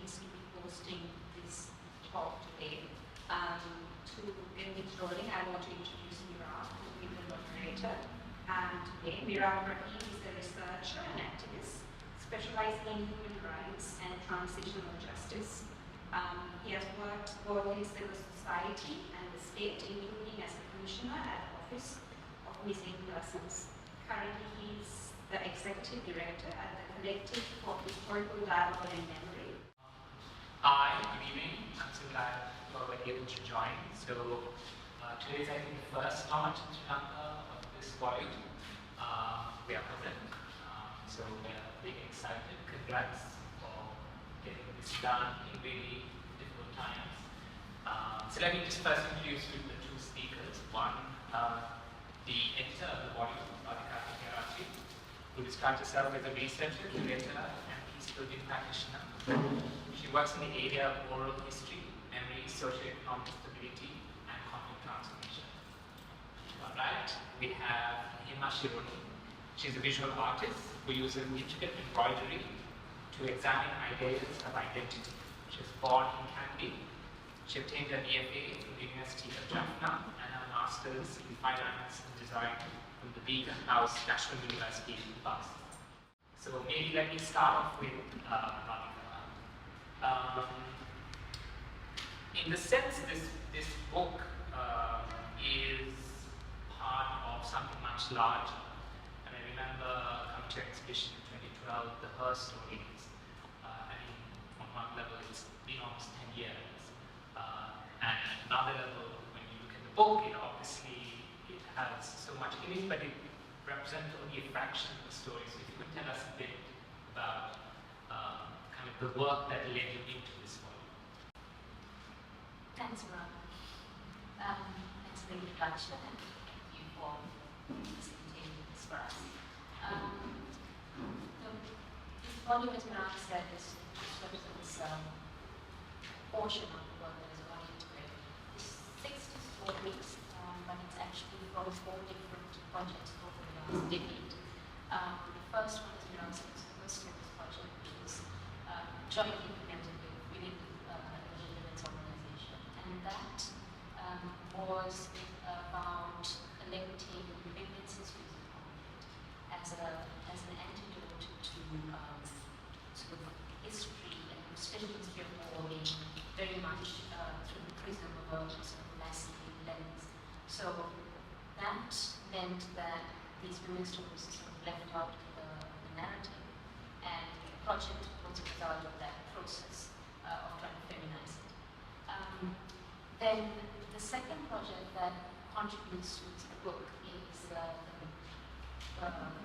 pleased to be hosting this talk today. To get things rolling, I want to introduce Mirak, who will be the moderator. And today, Mirak Raheem is a researcher and activist specializing in human rights and transitional justice. He has worked both in civil society and the state, including as a commissioner at the Office of Missing Persons. Currently, he is the executive director at the Collective for Historical Dialogue and Memory. Hi, good evening. I'm so glad you all were able to join. So today is, I think, the first launch in Sri Lanka of this volume. We are present, so we're really excited. Congrats for getting this done in really difficult times. So let me just first introduce you to the two speakers. One, the editor of the volume, Radhika, Hettiarachchi, who describes herself as a researcher, curator, and peace-building practitioner. She works in the area of oral history, memory, socio-economic stability, and conflict transformation. Alright, we have Hema Shironi. She's a visual artist who uses intricate embroidery to examine ideas of identity. She was born in Kandy. She obtained an EFA from the University of Jaffna and a master's in fine arts and design from the Beacon House National University in Boston. So maybe let me start off with Radhika. In the sense, this book is part of something much larger. And I remember coming to an exhibition in 2012, the Her Stories. I mean, on one level, it's been almost 10 years. And at another level, when you look at the book, obviously it has so much in it, but it represents only a fraction of the story. So if you could tell us a bit about kind of the work that led you into this volume. Thanks, Mirak. Thanks for the introduction, and thank you for facilitating this for us. This volume, as Mirak said, is represents a portion of the work that is going into it. It's 64 weeks, but it's actually from 4 different projects over the last decade. The first one, as Mirak said, is the first of this project, which is jointly implemented within the Women's Organization. And that was about collecting women's histories of conflict as an antidote to sort of history, and especially history of war being very much through the prism of a sort of masculine lens. So that meant that these women's stories sort of left out the narrative, and the project was a result of that process of trying to feminize it. Then the second project that contributes to the book is the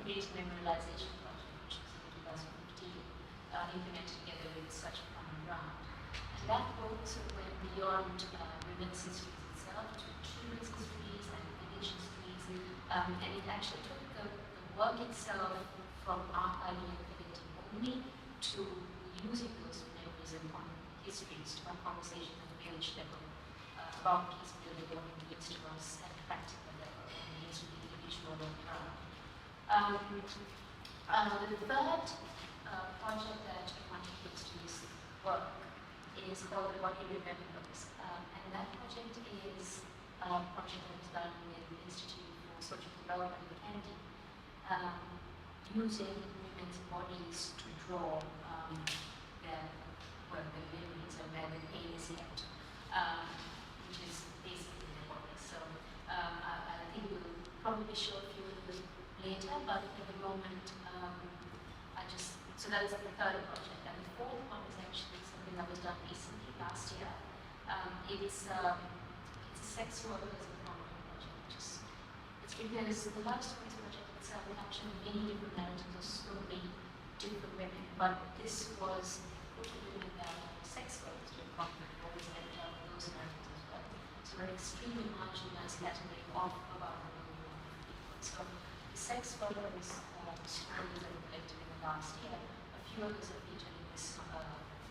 Creative Memorialization Project, which was in 2015, implemented together with Such a Common Ground. And that book sort of went beyond women's histories itself to children's histories and village histories, and it actually took the work itself from archiving and collecting only to using those memories and histories to have conversation at the village level about peace building what it means to us at a practical level and means to the individual on the ground. The third project that contributes to this work is called the What You Remembers, and that project is a project that was done with the Institute for Social Development in Kandy, using women's bodies to draw their memories of where the pain is kept, which is basically their bodies. So I think we'll probably show a few of those later, but at the moment, so that is the third project. And the fourth one is actually something that was done recently, last year. It's a sex workers economic project. It's because the love stories project itself captured many different narratives of so many different women, but this was women that were sex workers in conflict, always left out those narratives as well. So we're extremely marginalized category of about 1 million people. So the sex workers stories that were collected in the last year, a few others are featured in this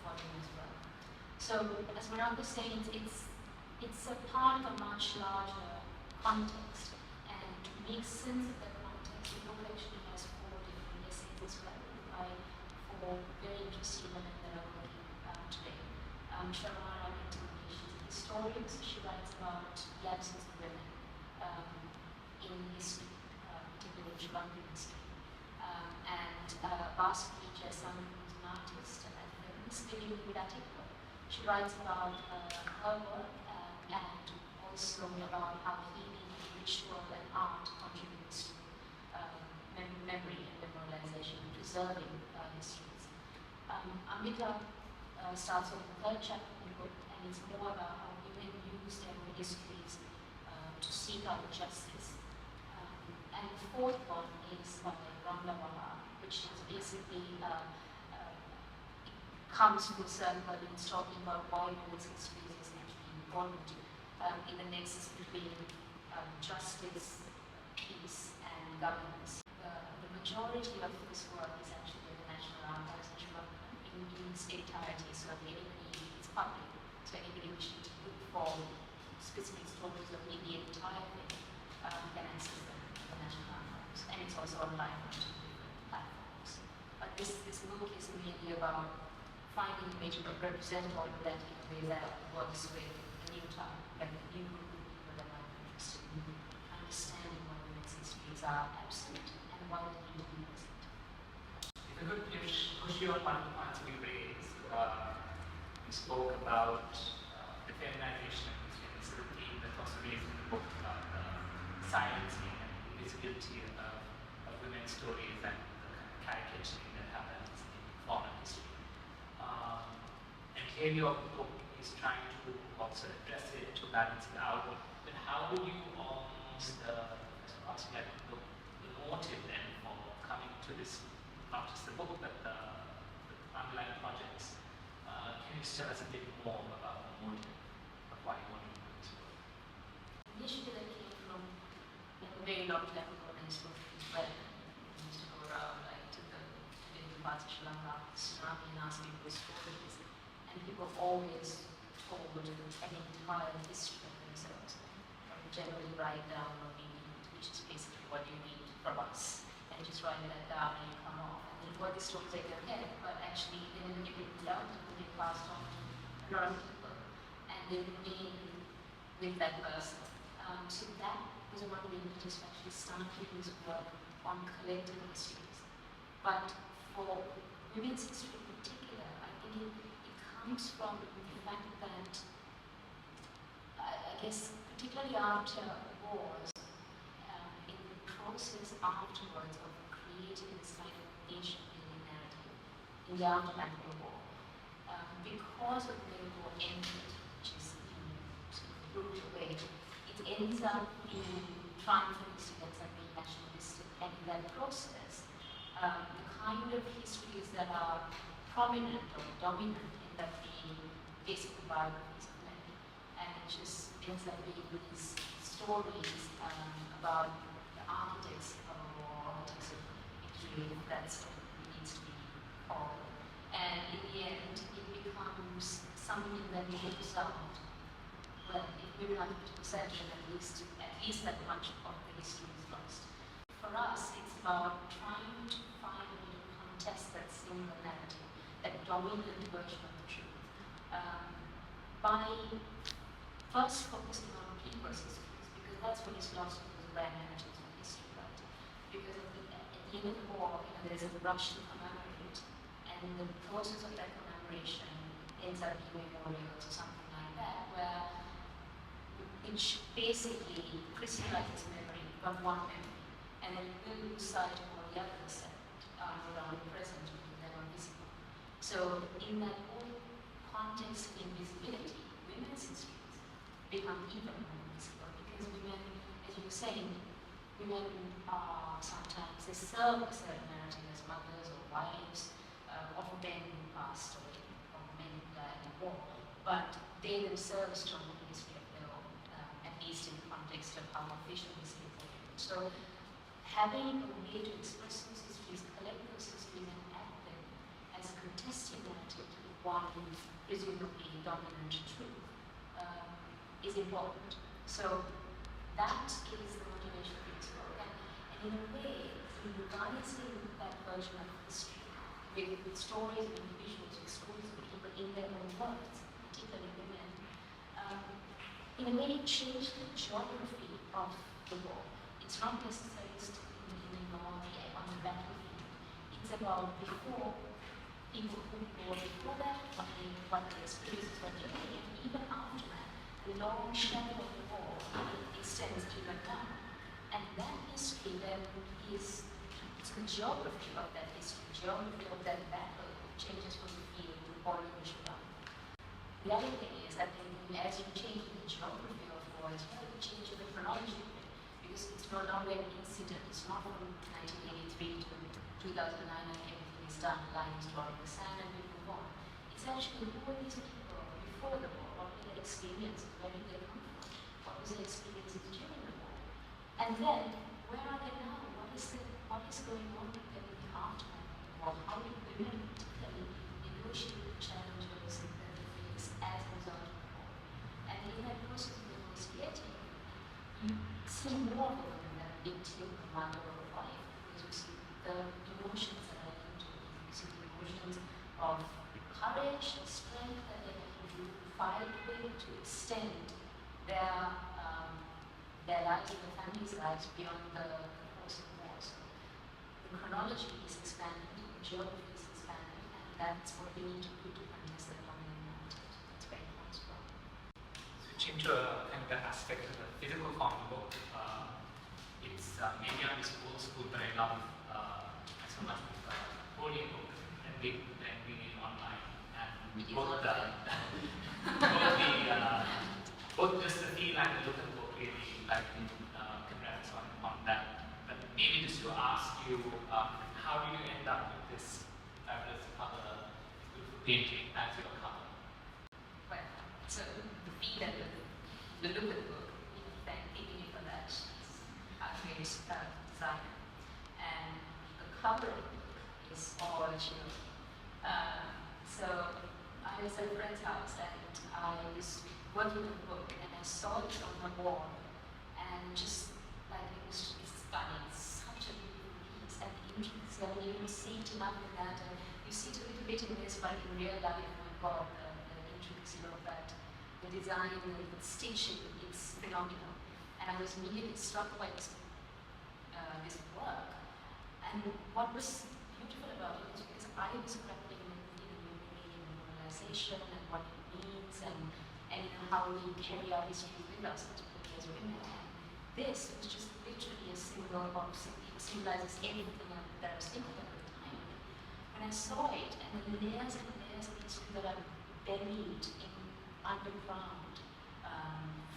volume as well. So as Mirak was saying, it's a part of a much larger context, and to make sense of that context, the book actually has 4 different essays as well by 4 very interesting women that are working today. Sharma she's a historian, so she writes about the absence of women in history, particularly Sri Lankan history. Basically, someone who's an artist and a feminist, Radhika. She writes about her work and also about how healing, ritual, and art contributes to memory and memorialization, preserving histories. Amrita starts with the third chapter in the book, and it's more about how women use their own histories to seek out justice. And the fourth one is by Ramla, which is basically comes full circle and it's talking about why women's history is actually important in the nexus between justice, peace, and governance. The majority of this work is actually in the National Archives in Sri Lanka in its entirety, so it's public, so anybody wishing to look for specific stories of the entire thing can access them in the National Archives, and it's also online on two different platforms. But this book is really about finding a way to represent all of that in a way that works with a new time, like a new group of people that might be interested in understanding why women's histories are absent and why they need to be present. If I could push you on one of the points we raised, you spoke about the feminization of Muslims, the theme that's also raised in the book about silencing and invisibility of women's stories and the kind of caricaturing that happens in formal history. And here your book is trying to also address it, to balance it out. But how would you almost articulate the motive then for coming to this, not just the book, but the underlying projects? Can you tell us a bit more about the motive of why you want to do this work? Initially, that came from a very long time ago when I spoke to Israel. I used to go around to the different parts of Sri Lanka, tsunami, and ask people stories. And people always told an entire history of themselves, generally write down what we need, which is basically what you need from us. And just write that down and you come off. And then what the stories are in your head, but actually they never get written down, they passed on to a lot of people. And they remain with that person. So that was one way to just actually start people's work on collective histories. But for women's history in particular, I think it comes from the fact that, I guess, particularly after wars, in the process afterwards of creating this kind of nation-building narrative in the aftermath of the war, because of the war ended, which is sort of brutal way, it ends up being triumphalist against being nationalistic, and in that process, the kind of histories that are prominent or dominant in that being basically biographies of men, and it just ends up being these stories about the architects of a war, architects of victory, that's what it needs to be called. And in the end, it becomes something that looks out. Well, if we have a perception, at least that much of the history is lost. For us, it's about trying to find a way to contest that single narrative, that dominant version of the truth, by first focusing on people's histories, because that's what is lost because of their narratives of history, right? Because at the end of the war, there's a rush to commemorate, and the process of that commemoration ends up being memorials or something like that, where which basically crystallizes memory of one memory, and then you will lose sight of all the others that are around the present because they're not visible. So in that whole context of invisibility, women's histories become even more visible because women, as you were saying, women are sometimes, they serve a certain narrative as mothers or wives of men who passed away, or men who died in war, but they themselves don't have a history of their own, at least in the context of how official history is written. So having a way to express those histories, collect those histories and add them as a contesting narrative to the one presumably dominant truth is important. So that is the motivation for this book. And in a way, through revising that version of history, with stories and visuals, with stories of people in their own words, particularly women, in a way it changed the geography of the war. It's not necessarily sticking in the north on the battlefield. It's about before people who were before that, what the experiences were doing, and even after that, the long shadow of the war extends even down. And that history then is the geography of that history, geography of that battle changes from the field to Polish run. The other thing is that as you change the geography of war, as well, you change the chronology of it, because it's no longer an incident. It's not from 1983 to 2009 and everything is done, line is drawn in the sand and we move on. It's actually who were these people before the war, what were their experiences, where did they come from, what was their experiences during the war. And then, where are they now? What is going on with them in the aftermath of the war? How do women particularly negotiate the challenges that they face as a result of the war? And in that process of negotiating, you see more of a woman than a victim, a mother, or a wife, because you see the emotions that are into it. You see the emotions of courage, strength that they have to fight with to extend their lives and the family's lives beyond the course of the war. So the chronology is expanding, the geography is expanding, and that's what we need to do to contest the dominant narrative. That's where it comes from. Switching to the aspect of the physical form of the book, it's maybe on this old school, but I love so much holding a book and reading it online. And both just the feel and the look of the book really like congrats on that. But maybe just to ask you, how do you end up with this fabulous cover, painting as your cover? Well, so the feel and the look of the book, thank you for that. Our great designer. And the cover of the book is all original. So I was at a friend's house and I was working on the book and I saw this on the wall and just like it's stunning, it's such a beautiful piece and the intricacy, I mean you see it enough in that and you see it a little bit in this but in real life, oh my god, the intricacy of that, the design, the stitching, it's phenomenal. And I was immediately struck by this work. And what was beautiful about it is because I was grappling with memorialization and what it means and how we carry our history with us, particularly as women. And this was just literally a symbol of something that symbolizes everything that I was thinking of at the time. When I saw it and the layers and layers of history that are buried in underground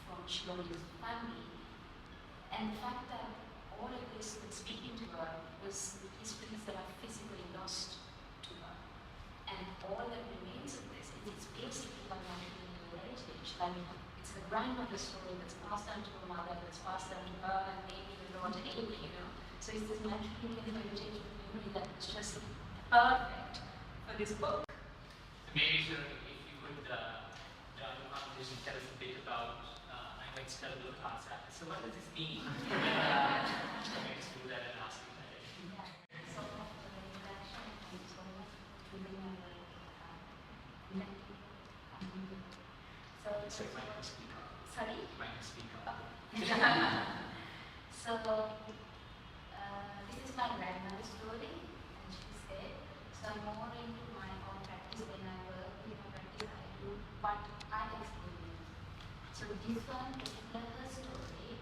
from Shironi's family, and the fact that all of this was speaking to her was histories that are physically lost to her. And all that remains of this is it's basically a matrilineal heritage. I mean, it's the grandmother's story that's passed down to her mother, that's passed down to her, and maybe the daughter Amy, you know. So it's this matrilineal heritage of memory that was just perfect for this book. Maybe if you could, during the conversation, tell us a bit about, I know it's terrible class, so what does this mean? Let me just do that and ask you that. So, the introduction is going to be So if I can speak up. Sorry? If I can speak up. So, this is my grandmother's story, and she said, so I'm more into my own practice when I work, practice I do what I experience. So this one is her story.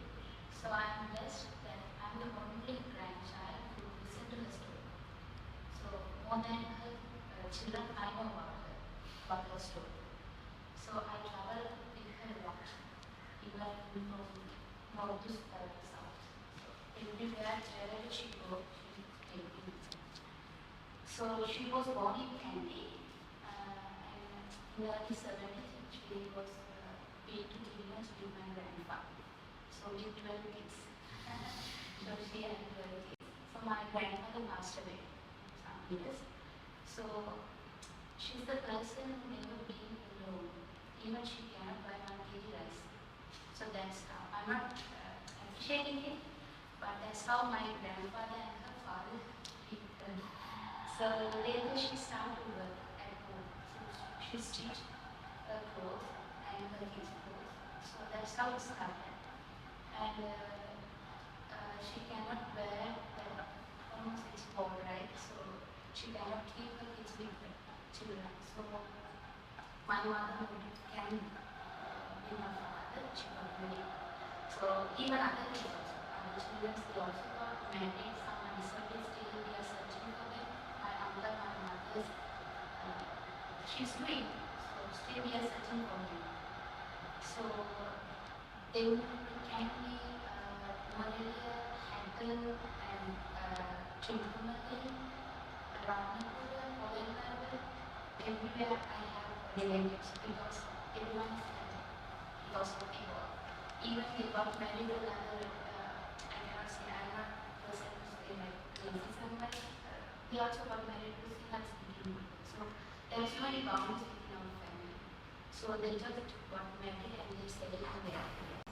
So I'm blessed that I'm the only grandchild who listened to her story. So more than her children, I know about her story. So I travel with her a lot, even from north to south. Everywhere, wherever she goes, she takes me. So she was born in Kandy, and in the early 70s, she was paid to give us to my grandfather. So we 12 kids. So she had 12 kids. So my grandfather passed away some years. So she's the person who never been alone. Even she cannot buy 1 kg rice. So that's how. I'm not appreciating it, but that's how my grandfather and her father treated her. So So later she started to work at home. So she stitched her clothes and her kids' clothes. So that's how it started. And she cannot bear that almost it's cold, right? So she cannot keep her kids with the children. So my mother can be my father. She got married. So even other kids also, other children, they also got married. Some are disabilities still we are searching for them. My uncle, my mother's, she's doing. So still we are searching for them. So they can be malaria, Hankel, and Chintamati, Ramapura, Molenabal. Everywhere I have relatives because everyone is lost of people. Even they got married with another, I cannot say, I'm not person to say like lazy somewhere. They also got married to Singhal speaking people. So there are so many boundaries within our family. So they just got married and they settled in their place.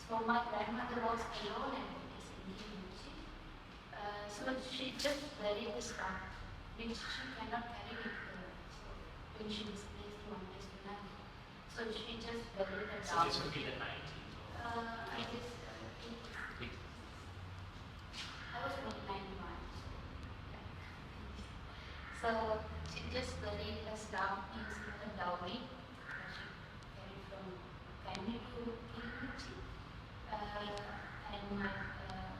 So my grandmother was alone and is Indian. So she just buried the stuff which she cannot carry with her. So when she displaced one place to another. So she just buried it down. So this would be the 90s? I guess I was born in 91. So she just buried her stuff using her dowry that she carried from family to Hettiarachchi. And my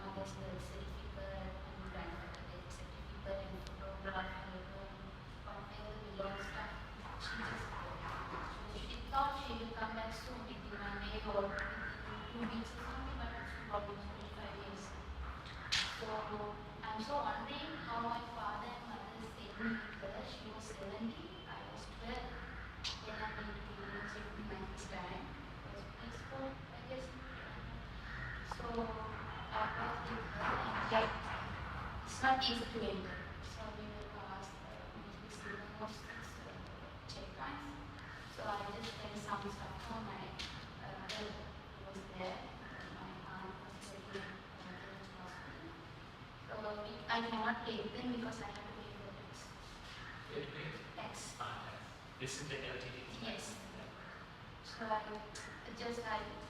mother's birth certificate and grandmother's death certificate and photograph album, whatever belongs stuff, she just buried. So she thought she will come back soon within 1 day or within 2 weeks or something, but it's almost 25 years. So I'm so wondering how my father and mother stayed with her. She was 70, I was 12. Then I went to Hettiarachchi with my first time. It was peaceful, I guess. So I was with her and yet it's not easy to enter. So we were past this checkpoints. So I just had some stuff from my elder was there. My aunt was taking hospital. So I cannot take them because I have to pay for tax. Tax. This is the LTD? Yes. So I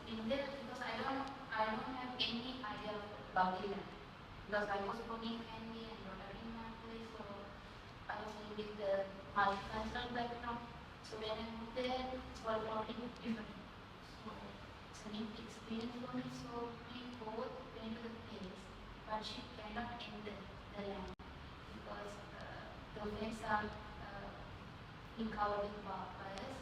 in there because I don't have any idea about it. Because I was born in Candy and brought up in my place, so I was living with the multicultural background. So when I moved there, it's all totally different. So it's a new experience for me. So we both went to the place, but she cannot enter the land because the fence are being covered with barbed wires.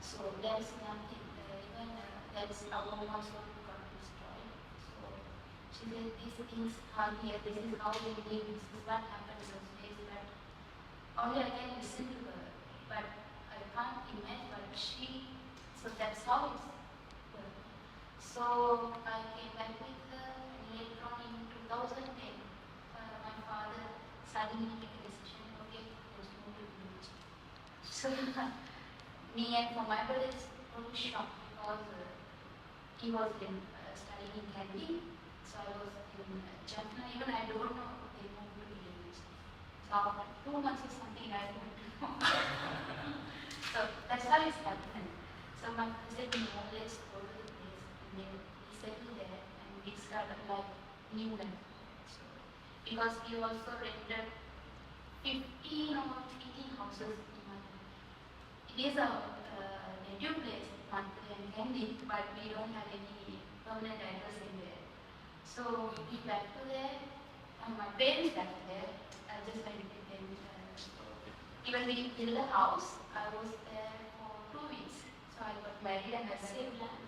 So there is nothing. Even there is our home also got destroyed. So she said these things are here. This is how they live. This is what happens in space. But only I can listen to her, but I can't imagine. But so that's how it's. So I came back with her and later on in 2010, my father suddenly took a decision, okay, let's move to village. So me and for my brother is totally shocked because he was studying in Candy, so I was in Jaffna. Even I don't know they moved to village. So after 2 months or something, I moved to So that's how it's happened. So my father said, no, let's go to the place. And then we settled there and we started like new life. So, because we also rented 15 or 18 houses in my It is a native place, Manthali and Candy, but we don't have any permanent address in there. So we back to there, and my parents back there. I just went with them. Even we built a house, I was there for 2 weeks. So I got married and I saved land.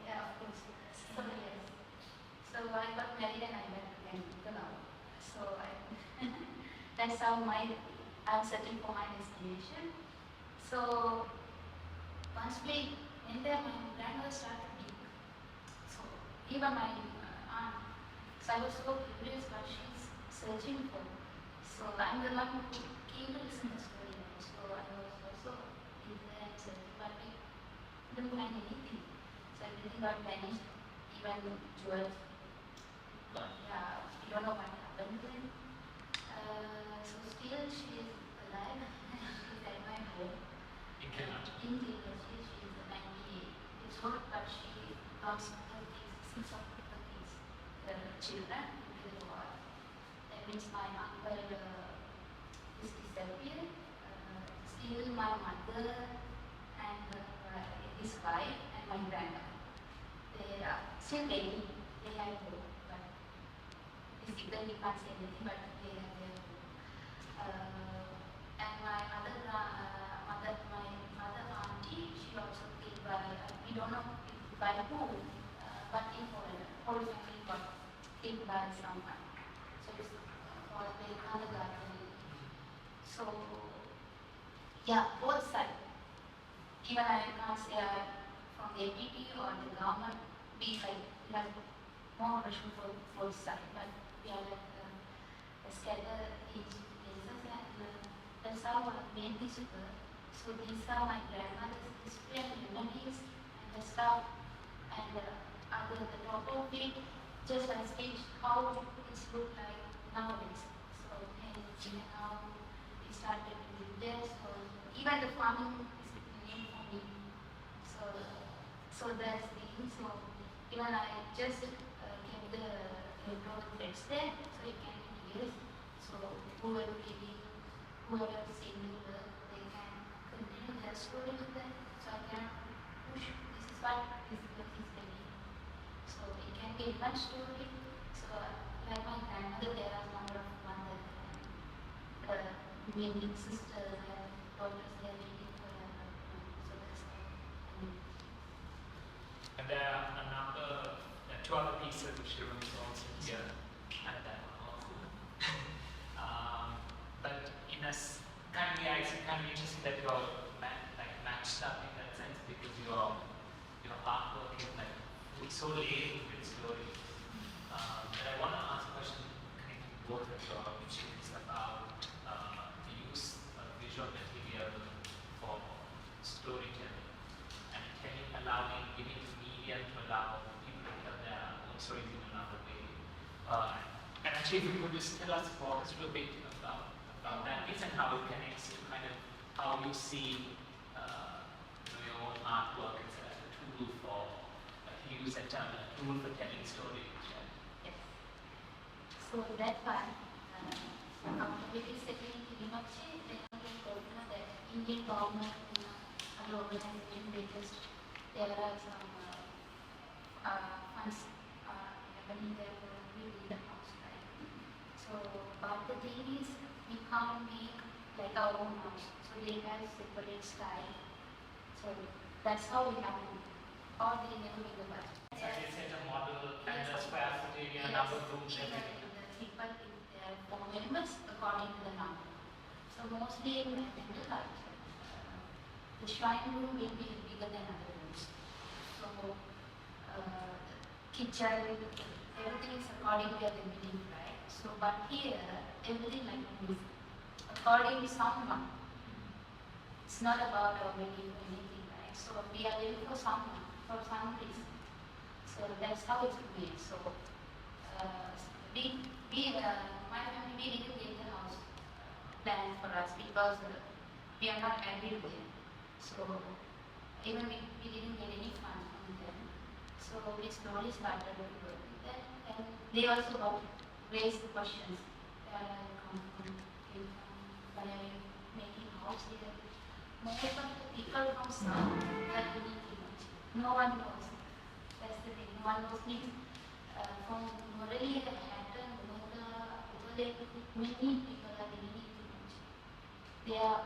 Yeah, of course. So yes. So I got married and I went to Canada now. So that's how I'm searching for my destination. So once we went there, my grandmother started to dig. So even my aunt. So I was so curious what she's searching for. So I'm the one who came to listen to the story. So I was also in there and searching, but we didn't find anything. So everything got vanished, even jewels. Yeah, we don't know what happened to them. So didn't take her, she's 98 years old, but she lost her kids, 6 of her kids, children into the war. That means my uncle is disappeared. Still my mother and his wife and my grandmother. They are still dating. They have hope, but physically we can't say anything, but they have their hope. And my mother auntie, she also killed by, we don't know by who, but in Poland, whole family got killed by someone. So it's for the other garden. So yeah, both sides. Even I can't say from the APT or the government, we like more pressure for both sides, but we are like scattered each places, and that's how I made this book. So these are my grandmother's history and memories and the stuff, and under the top of it, just I sketched how it's look like nowadays. So and how we started to do this. So even the farming is new for me. So that's the thing. So even I just kept the text there, so it can be used. So whoever seen the work, they can continue their story with that. So I can push. This is what this book is telling. So it can be one story. So like my grandmother, there are a number of mothers, mainly sisters and daughters, they are reading for her. So that's And there are two other pieces of Shironi's also here, and that one also. But in a kind of interesting that you're matched up in that sense, because your artwork is so layered with story. But I want to ask a question connecting both of your issues about the use of visual material for storytelling, and giving the medium to allow people to tell their own stories in another way. And actually, if you could just walk us through a bit about that piece and how it connects to kind of how you see your own artwork as a tool for, you use that term, a tool for telling stories. Right? yes. So that part, after it is settled in Hettiarachchi, then we go to that Indian government and organization, there are some funds happening there for building the house, right? So, but the thing is, we can't make like our own house. So they have separate style. So that's how we have to do. Or they never make the budget. So you set a model and a square footage and a number of rooms and everything. The people, if they are 4 members, according to the number. So mostly in the culture, the shrine room will be bigger than other rooms. So kitchen, everything is according to the belief, right? So but here, everything like this, according to someone. It's not about our belief or anything, right? So we are living for someone, for some reason. So that's how it's made. So my family, we didn't get the house planned for us because we are not agreed with it. So even we didn't get any funds from them. So we slowly started to work with them, and they also raised the questions. Where I come from, came from, why are you making house here? Most of the people from South are really too much. No one knows. That's the thing. No one knows me. From Morelli, Hatton, many people are really too much. They are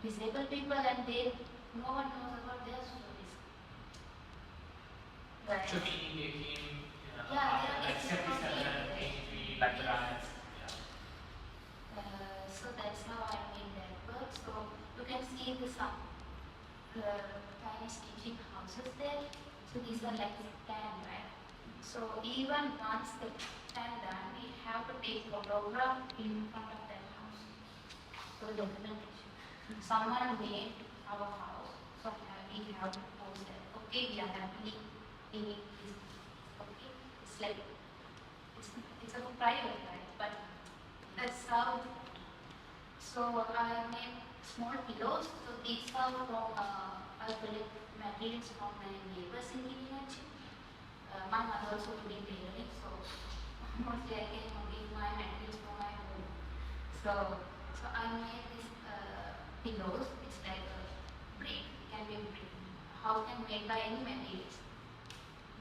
disabled people, and no one knows about their stories. Right. So meaning they came, Yeah, like 77 and 83, like the riots. So that's how I made that work. So you can see some tiny stitching houses there. So these are like tan, right? So even once the tan done, we have to take photograph in front of that house for documentation. Someone made our house, so we have to post that. Okay, we are happily in this. Okay, it's like it's a private, right? But that's how. So I made small pillows. So these are from I collect materials from my neighbors in Hettiarachchi. My mother also doing tailoring, so mostly I can give my materials from my home. So I made these pillows. It's like a brick. It can be a brick. House can be made by any materials.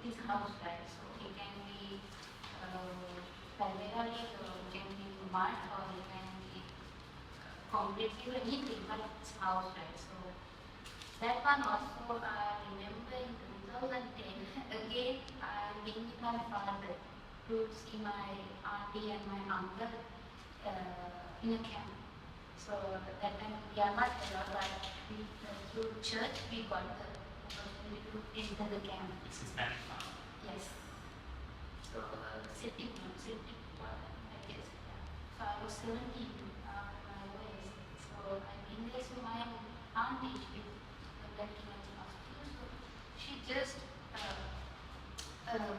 It is house, right? So it can be primarily it can be mud or it can be concrete, anything, but it's house, right? So that one also I remember in 2010. Again, I've been with my father to see my auntie and my uncle in a camp. So that time we are not allowed, but through church we got the opportunity to enter the camp. This is married now. Yes. So sitting, I guess. Yeah. So I was 17 when I was. So I've been there. So my auntie, she left in a hospital. So she just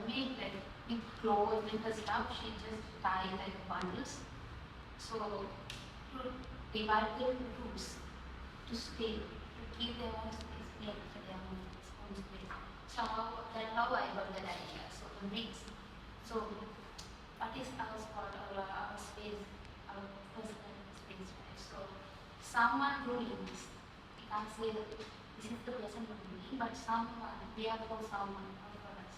made like big clothes with her stuff. She just tied like bundles. So to divide them into rooms to stay, to give their own space, like for their own space. So that's how I got that idea. So the bricks. So what is our spot or our space, our personal space, right? So someone ruling this. We can't say that this is the person ruling, but someone, we are for someone or for us.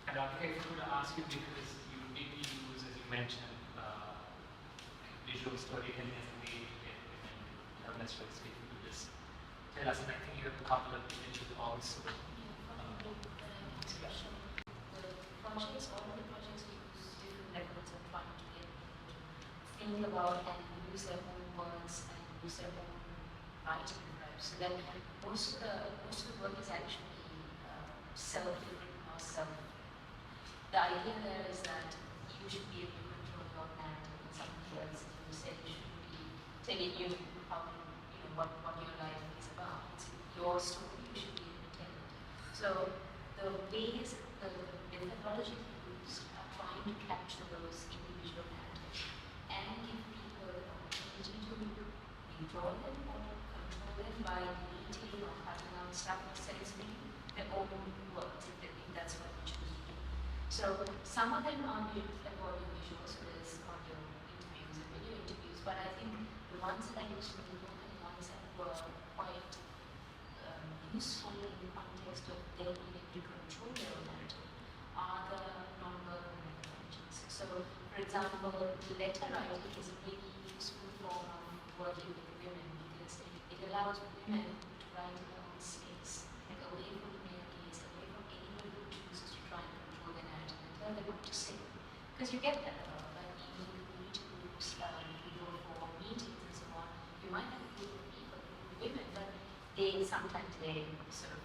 And Radhika, if I could ask you, because you did use, as you mentioned, visual storytelling as a way to get women to have less speaking to this. Tell us, and I think you have a couple of images also. Expression. The projects, all the projects use different methods of trying to get people to think about and use their own words and use their own writing, right? So that most of the work is actually self-written or self. The idea there is that you should be able to control your narrative and something else. You say you should be telling you how what your life is about. It's your story. You should be able to tell it. So the ways, the methodology used are trying to capture those individual narratives and give people the opportunity to control them or control them by deleting or cutting out stuff or censoring their own words if they think that's what they choose to do. So some of them are audio visuals, so there's audio interviews and video interviews, but I think the ones that I used to do and the ones that were quite useful in the context of their needing to control their own narrative are the non-verbal methodologies. So, for example, letter writing is a really useful form of working with women because it allows women to write in their own space, like away from the male gaze, away from anyone who chooses to try and control their narrative and tell them what to say. Because you get that a lot, like even in community groups, you go for meetings and so on, you might have a group of people, women, but they sometimes they control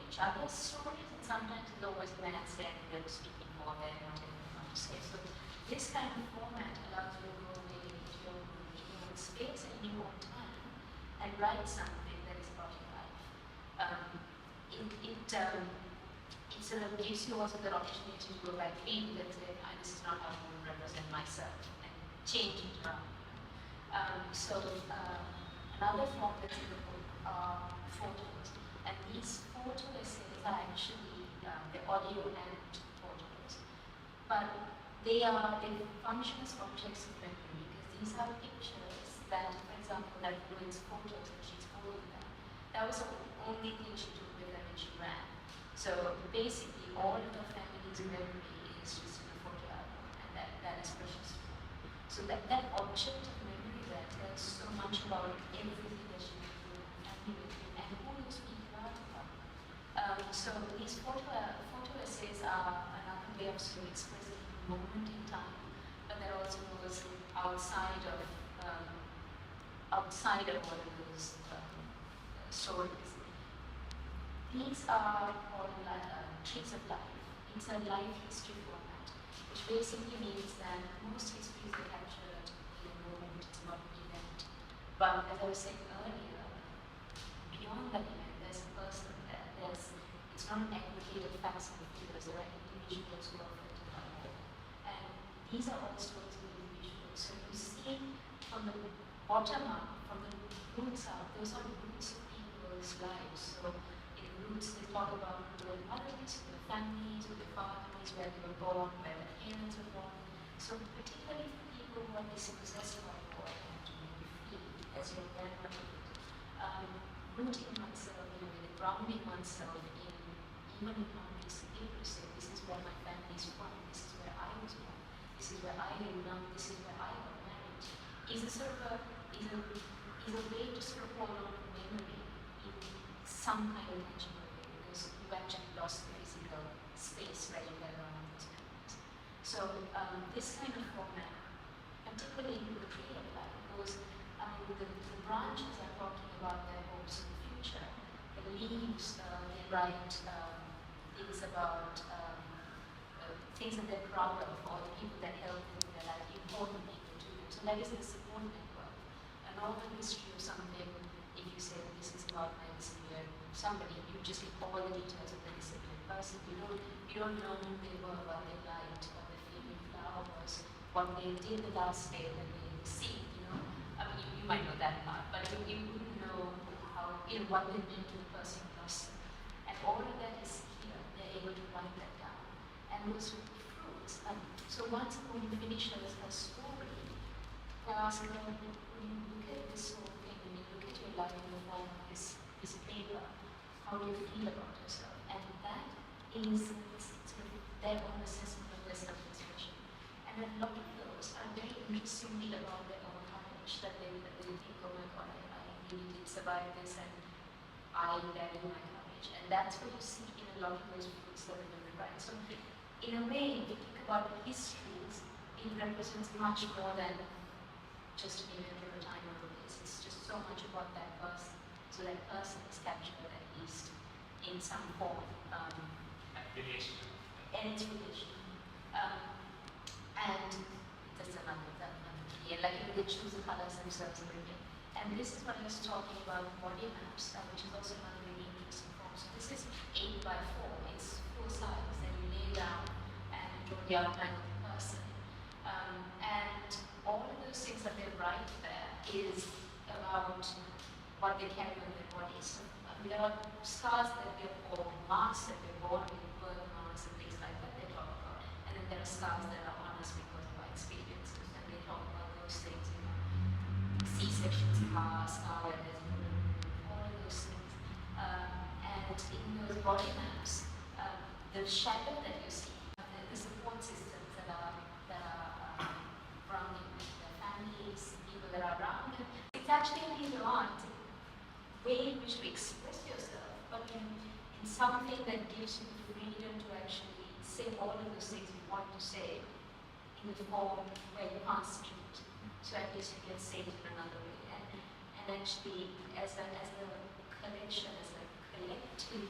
each other's stories, and sometimes there's always a man standing there speaking for them and telling them what to say. So this kind of format allows you to go away into your own space and your own time and write something that is about your life. It sort of gives you also the opportunity to go back in and say, this is not how I want to represent myself, and change it around. Another form that's in the book are photos, and these photo essays are actually the audio and photos, but they function as objects of memory because these are pictures that, for example, that Ruin's photos that she's holding them. That was the only thing she took with her when she ran. So basically, all of her family's memory is just in a photo album, and that is precious to her. So that object of memory there tells so much about everything that she went through and who those people are about. So these photo essays are another way of sort of expressing a moment in time, but that also goes outside of all of those stories. These are called trees of life. It's a life history format, which basically means that most histories are captured in a moment, it's not an event. But as I was saying earlier, beyond that event, there's a person there. It's not an aggregate of facts and figures, there are individuals who are affected by that. And these are all stories of individuals. So you see from the bottom up, from the roots up, those are roots of people people's lives. So in Roots, they talk about their mothers, their families, their fathers, where they were born, where their parents were born. So particularly for people who are dispossessed by war and to be free, as your grandmother did, rooting oneself in a way, grounding oneself in, even in non-basic people, to say, this is where my family is from, this is where I was born, this is where I live now, this is where I got married, is a sort of is a way to sort of hold on to memory in some kind of tangible way, because you actually lost the physical space where you were around those memories. So this kind of format, particularly in the creative life, because the branches are talking about their hopes in the future. The leaves, they write things about things that they're proud of, or the people that help them in their life, important people to them. So that is the support network. An oral history of something, if you say that this is about my disappeared somebody, you just get all the details of the disappeared person. You don't know who they were, what they liked, what their favorite flower was, what they did the last day that they received, you know. I mean, you might know that part, but you wouldn't know how, what they meant to the person who lost them. And all of that is here. They're able to write that down. And those fruits. So once a woman finishes her story, I ask her, when you look at this whole thing, when you look at your life in the form of this paper, how do you feel about yourself? And that is sort of their own assessment of their self-expression. And a lot of those are very interestingly about their own courage, that they think, oh my God, I really did survive this, and I value my courage. And that's what you see in a lot of those books that women write. So in a way, if you think about histories, it represents much more than just an event of a time or a place. It's just so much about that person. So that person is captured at least in some form. Relation. And its relation. And that's another key. And like they choose the colors themselves and everything. And this is what I was talking about, body maps, which is also another really interesting form. So this is 8 by 4. It's full size, and you lay down and draw the outline of the person. And all of those things that they write there is about what they carry on their bodies. So, there are scars that they're or marks that they're born with, birth marks and things like that they talk about. And then there are scars that are on us because of our experiences, and they talk about those things, C-section scars, scarlet, all of those things. And in those body maps, the shadow that you see, the support systems that are grounding their families, people that are around them, it's actually an art way in which to express yourself, but in something that gives you the freedom to actually say all of those things you want to say in the form where you can't speak. So at least you can say it in another way. And actually, as a collection, as a collective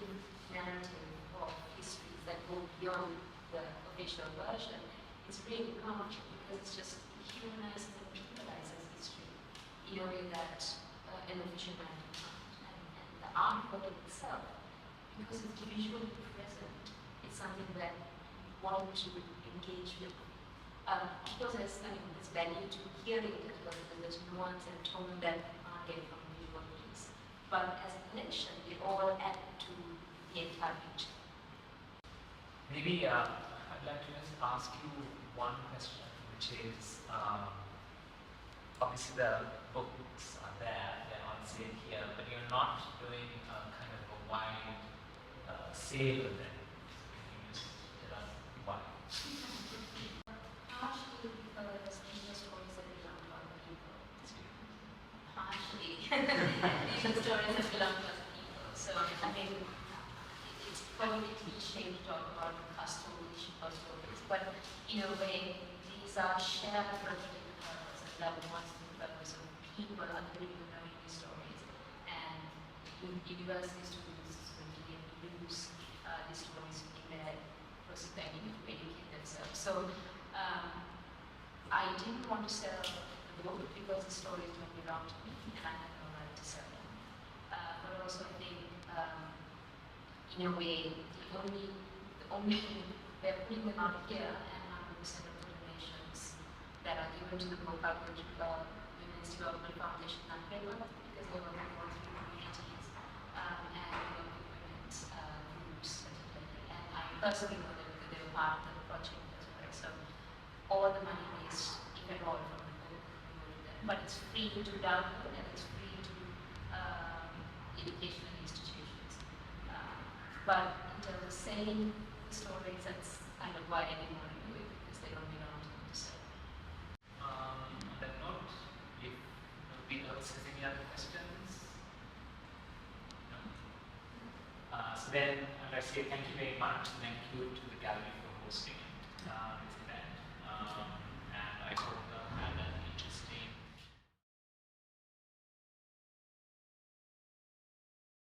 narrative of histories that go beyond the original version, it's really powerful because it's just humanizes and peopleizes history in a way that an official narrative can't. And the art of it itself, because it's visually present, it's something that you want to engage with. Of course, there's value to hearing it as well, because there's nuance and tone that are get from visual piece. But as a collection, they all add to the entire picture. Maybe I'd like to just ask you one question, which is obviously the books are there, they're on sale here, but you're not doing a kind of a wide sale of them. Can you just tell us why? Partially because these are stories that belong to other people. Partially, these are stories that belong to other people. So, I mean, it's probably cliche to talk about customization of stories, but in a way, these are shared protected purpose and loved ones for the purpose of people are living and knowing these stories. And university students will be able to use these stories in their perspective to educate themselves. So, I didn't want to sell the book because the stories don't belong to me and I had no right to sell them. But also I think, in a way, the only thing, we're putting them out here and 100% of the donations that are given to the book are going to Women's Development Foundation and paper because they were working through communities. personally know them because they were part of the project as well. So all the money raised, if at all, from the book, we go to them. But it's free to download and it's free to educational institutions. But in terms of selling stories, that's kind of why I didn't want to do it, because they don't belong to them to sell. On that note, if nobody else has any other questions, no? So then I'd like to say thank you very much. Thank you to the gallery for hosting this event. And I hope